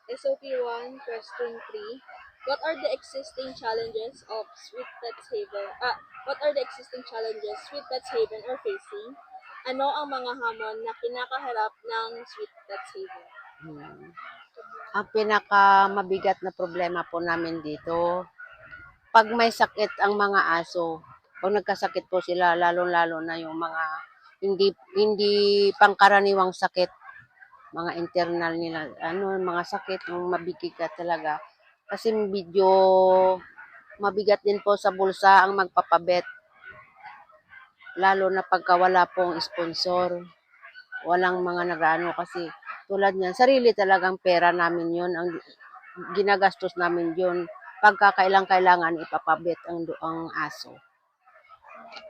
SOP 1, question 3. What are the existing challenges of Sweet Pets Haven? What are the existing challenges Sweet Pets Haven are facing? Ano ang mga hamon na kinakaharap ng Sweet Pets Haven? Hmm. Ang pinakamabigat na problema po namin dito, pag may sakit ang mga aso, pag nagkasakit po sila, lalo-lalo na yung mga hindi pangkaraniwang sakit, mga internal nila, mga sakit, yung mabigat talaga. Kasi medyo mabigat din po sa bulsa ang magpapabet. Lalo na pagka wala pong sponsor. Walang mga nag-ano kasi tulad niyan, sarili talagang pera namin yun. Ang ginagastos namin yun. Pagka kailangan ipapabet ang aso.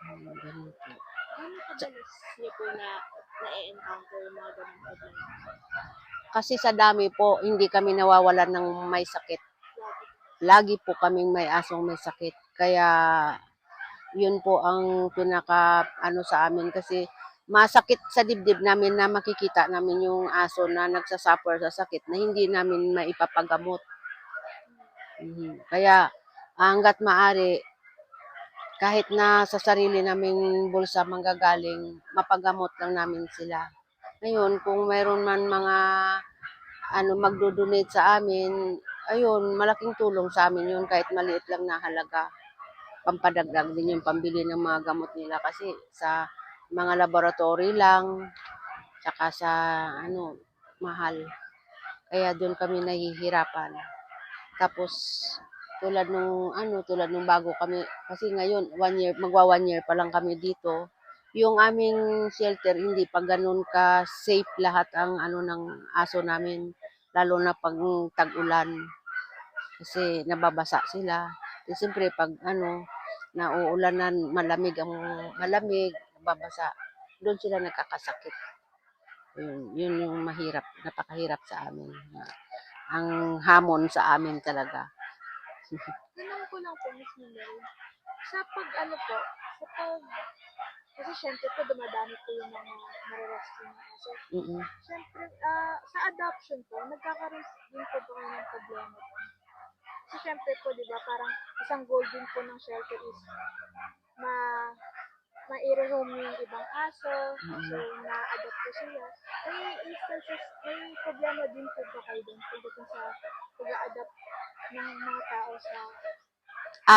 Ganun po. Ano kadalas niyo po na-encounter yung mga ganung problema? Kasi sa dami po, hindi kami nawawalan ng may sakit. Lagi po kaming may asong may sakit. Kaya yun po ang pinaka sa amin kasi masakit sa dibdib namin na makikita namin yung aso na nagsasuffer sa sakit na hindi namin maipapagamot. Kaya hangga't maaari, kahit na sa sarili naming bulsa manggagaling, mapagamot lang namin sila. Ngayon, kung mayroon man mga magdo-donate sa amin, ayun, malaking tulong sa amin yun kahit maliit lang na halaga. Pampadagdag din yung pambili ng mga gamot nila kasi sa mga laboratory lang, tsaka sa mahal. Kaya doon kami nahihirapan. Tapos tulad nung bago kami, kasi ngayon magwa 1 year pa lang kami dito. Yung aming shelter hindi pa ganun ka safe lahat ang ng aso namin, lalo na pag tag-ulan. Kasi nababasa sila. Kasi siyempre pag nauulanan, malamig, nababasa. Doon sila nagkakasakit. Yun yung napakahirap sa amin. Ang hamon sa amin talaga. Tanong ko lang po, Miss Mel, kasi syempre po dumadami po yung mga nare-rescue na aso. Syempre, sa adoption po, nagkakaroon din po ba kayo ng problema po? Kasi syempre po, di ba, parang isang goal din po ng shelter is ma ma-i-rehome yung ibang aso, so na-adopt po sila. May problema din po ba kayo din pagdating sa pag-a-adopt ng mga tao sa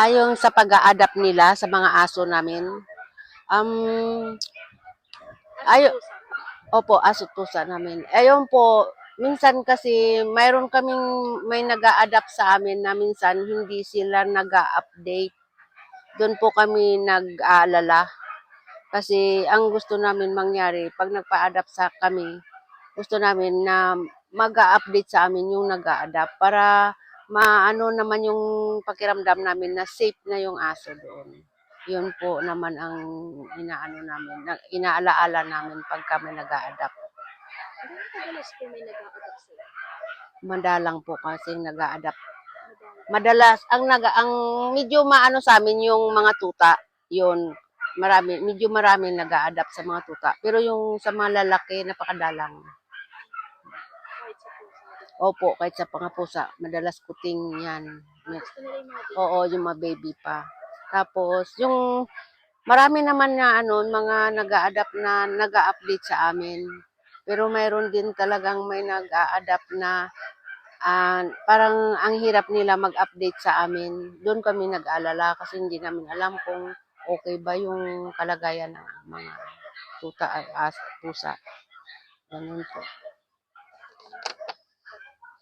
Yung sa pag-a-adapt nila sa mga aso namin, ayo, pusa? opo, aso pusa namin. Ayun po, minsan kasi may nag-a-adapt sa amin na minsan hindi sila nag-a-update. Doon po kami nag-aalala. Kasi ang gusto namin mangyari, pag nagpa-adapt sa kami, gusto namin na mag-a-update sa amin yung nag-a-adapt para maano naman yung pakiramdam namin na safe na yung aso doon. Yun po naman ang inaalaala namin pag kami nag-a-adapt. Gano'n kadalas po may nag-a-adopt sila? Madalang po kasi nag-a-adapt. Madalas ang medyo maano sa amin yung mga tuta. Yun, medyo marami nag-a-adapt sa mga tuta. Pero yung sa mga lalaki, napakadalang. Kahit sa pusa? Opo, kahit sa mga pusa, madalas kuting yan. Gusto nila yung mga baby? Oo, yung mga baby pa. Tapos, yung marami naman na mga nag-a-adapt na nag-a-update sa amin. Pero mayroon din talagang may nag-a-adapt na parang ang hirap nila mag-update sa amin. Doon kami nag-alala kasi hindi namin alam kung okay ba yung kalagayan ng mga tuta at pusa. Ganun po.